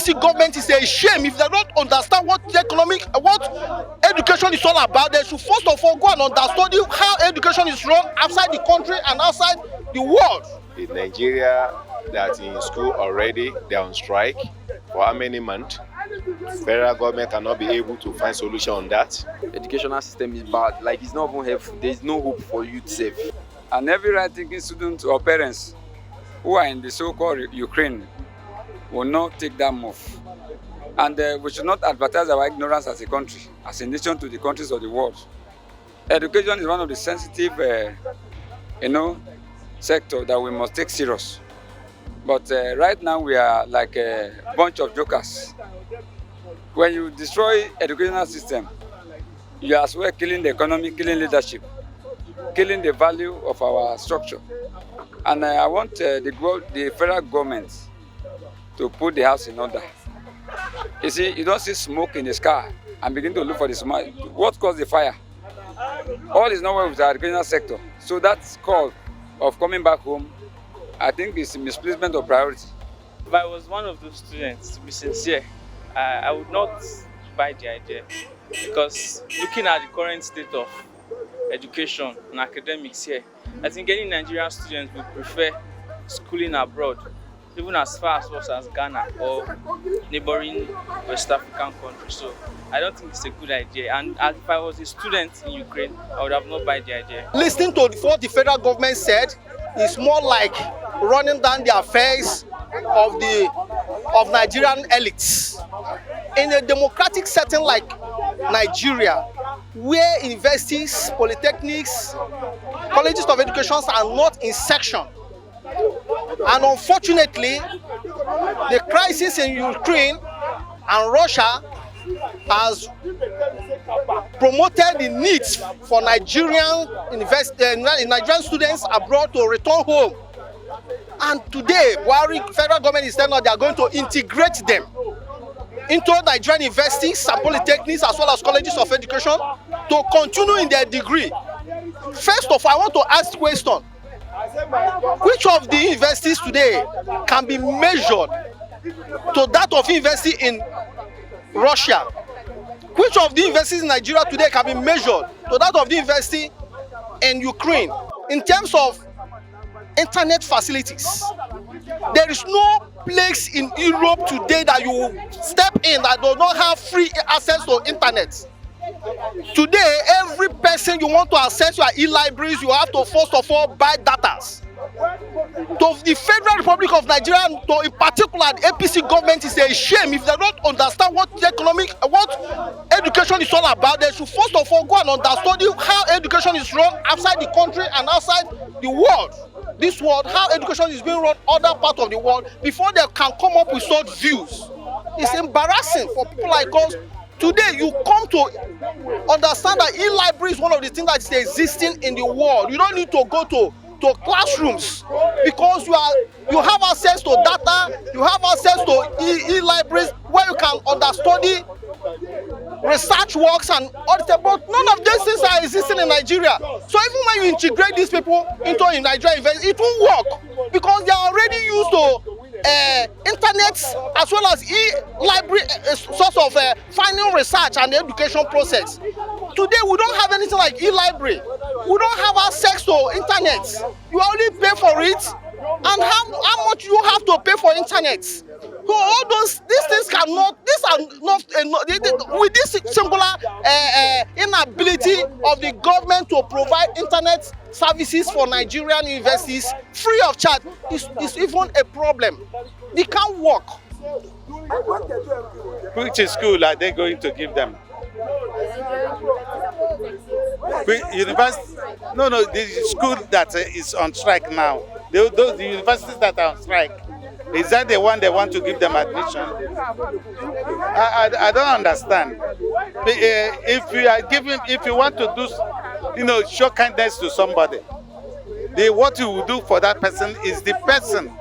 APC government is a shame if they don't understand what education is all about. They should first of all go and understand how education is run outside the country and outside the world. In Nigeria, that in school already, they are on strike for how many months? Federal government cannot be able to find solution on that. Educational system is bad, like it's not even helpful. There is no hope for youth safe. And every right-thinking student or parents who are in the so-called Ukraine will not take that move. And we should not advertise our ignorance as a country, as a nation to the countries of the world. Education is one of the sensitive, sector that we must take serious. But right now we are like a bunch of jokers. When you destroy educational system, you are as well killing the economy, killing leadership, killing the value of our structure. And I want the federal government to put the house in order. You see, you don't see smoke in the sky and begin to look for the smoke. What caused the fire? All is not well with the educational sector. So that call of coming back home, I think it's a misplacement of priority. If I was one of those students, to be sincere, I would not buy the idea, because looking at the current state of education and academics here, I think any Nigerian student would prefer schooling abroad, even as far as Ghana or neighboring West African countries. So I don't think it's a good idea. And if I was a student in Ukraine, I would have not buy the idea. Listening to what the federal government said is more like running down the affairs of Nigerian elites. In a democratic setting like Nigeria, where universities, polytechnics, colleges of education are not in section, and unfortunately, the crisis in Ukraine and Russia has promoted the needs for Nigerian students abroad to return home. And today, federal government is telling us they are going to integrate them into Nigerian universities and polytechnics as well as colleges of education to continue in their degree. First of all, I want to ask the question, which of the universities today can be measured to that of university in Russia? Which of the universities in Nigeria today can be measured to that of the university in Ukraine? In terms of internet facilities, there is no place in Europe today that you step in that does not have free access to internet. Today, every person you want to access your e-libraries, you have to first of all buy data. To the Federal Republic of Nigeria, in particular the APC government, is a shame if they don't understand what education is all about. They should first of all go and understand how education is run outside the country and outside the world. This world, how education is being run other parts of the world, before they can come up with such views. It's embarrassing for people like us. Today, you come to understand that e-library is one of the things that is existing in the world. You don't need to go to classrooms, because you have access to data, you have access to e-libraries where you can understudy research works and all that, but none of these things are existing in Nigeria. So even when you integrate these people into Nigeria, it won't work, because they are already used to internet as well as e-library source of finding research and the education process. Today we don't have anything like e-library. We don't have access to internet. You only pay for it, and how much you have to pay for internet. So all these things with this singular inability of the government to provide internet services for Nigerian universities free of charge is even a problem. They can't work. Which school are they going to give them? University? No, the school that is on strike now. The universities that are on strike. Is that the one they want to give them admission? I don't understand. If you want to do, show kindness to somebody, what you will do for that person is the person.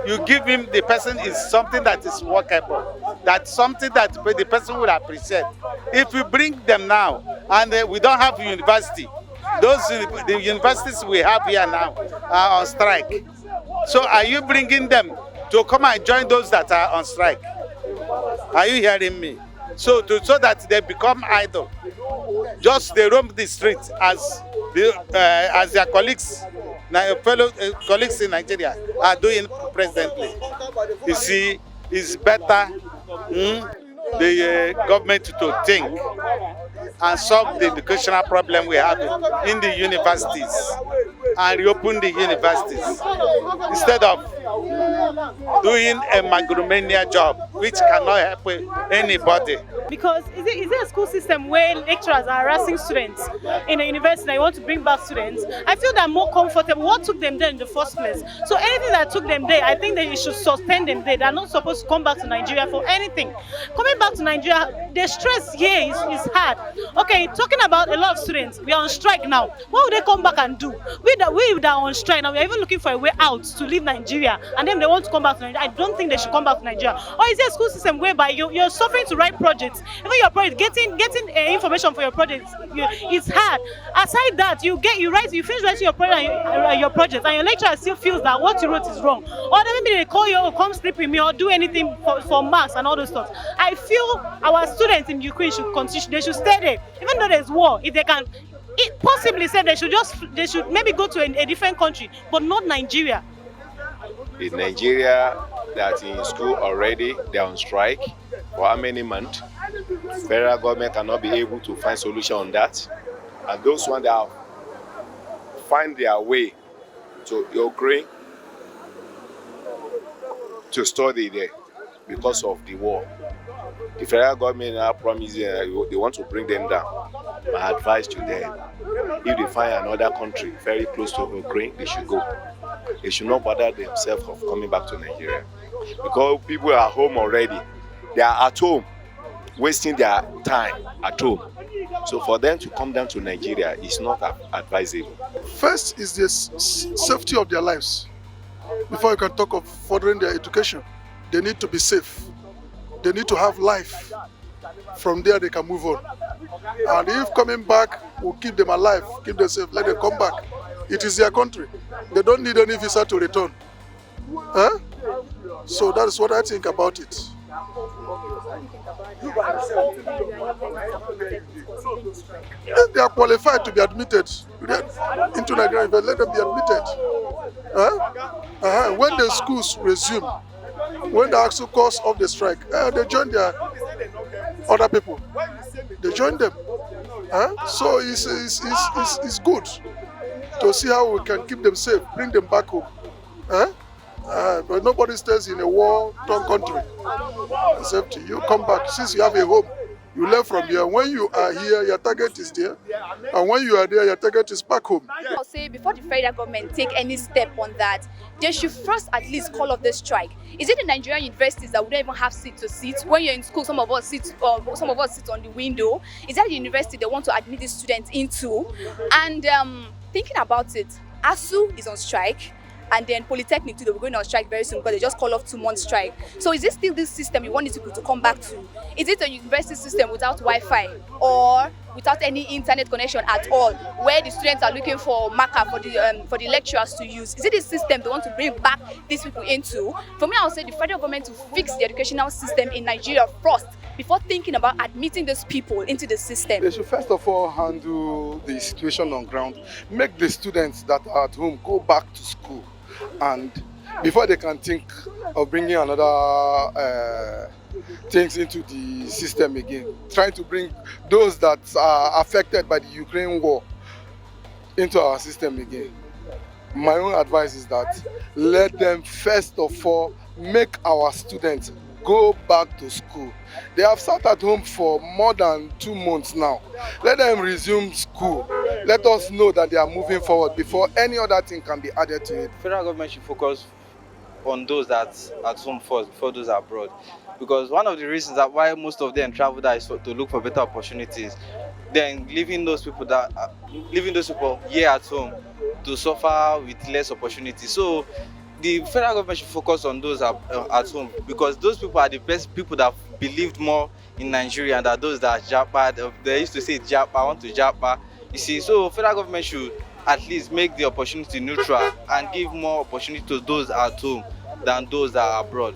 You give him the person is something that is workable. That's something that the person will appreciate. If we bring them now and we don't have university, the universities we have here now are on strike. So are you bringing them to come and join those that are on strike. Are you hearing me? So that they become idle. Just they roam the streets as their colleagues, fellow colleagues in Nigeria are doing presently. You see, it's better the government to think and solve the educational problem we have in the universities and reopen the universities instead of doing a megalomania job which cannot help anybody. Because is it a school system where lecturers are harassing students in a university that you want to bring back students? I feel they're more comfortable. What took them there in the first place? So anything that took them there, I think that you should suspend them there. They're not supposed to come back to Nigeria for anything. Coming back to Nigeria, the stress here is hard. Okay, talking about a lot of students, we are on strike now. What would they come back and do? We that are on strike now, we're even looking for a way out to leave Nigeria, and then they want to come back to Nigeria. I don't think they should come back to Nigeria. Or is there a school system whereby you're suffering to write projects? Even your project, getting information for your project, it's hard. Aside that, you finish writing your project, and your lecturer still feels that what you wrote is wrong. Or then maybe they call you, come sleep with me, or do anything for marks and all those stuff. I feel our students in Ukraine should continue. They should stay there, even though there's war. If they can, it possibly say they should maybe go to a different country, but not Nigeria. In Nigeria, that in school already, they're on strike for how many months? Federal government cannot be able to find solution on that. And those ones that find their way to Ukraine to study there because of the war. The federal government now promising they want to bring them down. My advice to them, if they find another country very close to Ukraine, they should go. They should not bother themselves of coming back to Nigeria. Because people are home already. They are at home, wasting their time at home. So for them to come down to Nigeria is not advisable. First is the safety of their lives. Before you can talk of furthering their education, they need to be safe. They need to have life. From there they can move on. And if coming back will keep them alive, keep them safe, let them come back. It is their country. They don't need any visa to return. Huh? So that is what I think about it. If they are qualified to be admitted into Nigeria, let them be admitted. When the schools resume, when the actual cause of the strike, they join their other people. They join them. So it's good to see how we can keep them safe, bring them back home. But nobody stays in a war-torn country. Except you come back. Since you have a home, you left from here. When you are here, your target is there. And when you are there, your target is back home. I'll say before the federal government take any step on that, they should first at least call off the strike. Is it the Nigerian universities that we don't even have seat to sit? When you're in school, some of us sit on the window. Is that the university they want to admit these students into? And thinking about it, ASU is on strike. And then Polytechnic too, they were going on strike very soon because they just call off 2-month strike. So is it still this system you want these people to come back to? Is it a university system without Wi-Fi or without any internet connection at all, where the students are looking for marker for the lecturers to use? Is it a system they want to bring back these people into? For me, I would say the federal government to fix the educational system in Nigeria first before thinking about admitting these people into the system. They should first of all handle the situation on ground, make the students that are at home go back to school, and before they can think of bringing another things into the system again, trying to bring those that are affected by the Ukraine war into our system again. My own advice is that let them first of all make our students go back to school. They have sat at home for more than 2 months now. Let them resume school. Let us know that they are moving forward before any other thing can be added to it. Federal government should focus on those that are at home first before those abroad. Because one of the reasons that why most of them travel there is to look for better opportunities. Then leaving those people here at home to suffer with less opportunity. So the federal government should focus on those at home, because those people are the best people that believed more in Nigeria than those that japa. They used to say japa, I want to japa. You see, so federal government should at least make the opportunity neutral and give more opportunity to those at home than those that are abroad.